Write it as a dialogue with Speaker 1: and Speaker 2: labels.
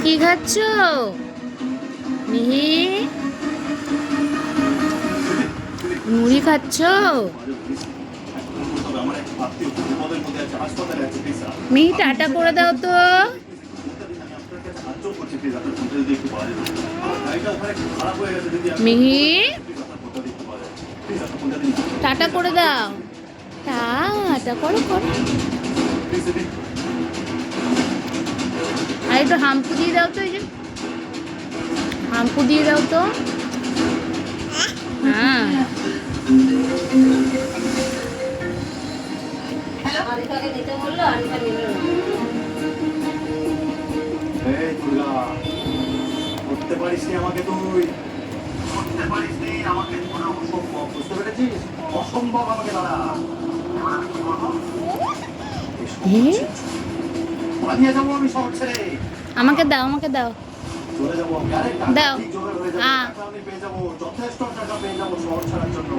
Speaker 1: কি খাচ্ছ মিহি? মুড়ি খাচ্ছ? মিহি টাটা করে দাও তো। মিহি টাটা করে দাও। টাটা করো করো। আর একটু হাম্পু দিয়ে দাও তো। এই যে হাম্পু দিয়ে দাও তো। হ্যাঁ
Speaker 2: করতে পারিসনি আমাকে, তুই করতে পারিসনি আমাকে, অসম্ভব, বুঝতে পেরেছিস? অসম্ভব আমাকে দাঁড়া। এবার আমি কি করবো? পালিয়ে যাবো আমি শহর ছেড়ে।
Speaker 1: আমাকে দাও, আমাকে দাও,
Speaker 2: চলে যাবো আমি। আরে টাকা
Speaker 1: দাও।
Speaker 2: ঠিক জোগাড় হয়ে যাবে, টাকা আমি পেয়ে যাবো, যথেষ্ট টাকা পেয়ে যাবো শহর ছাড়ার জন্য।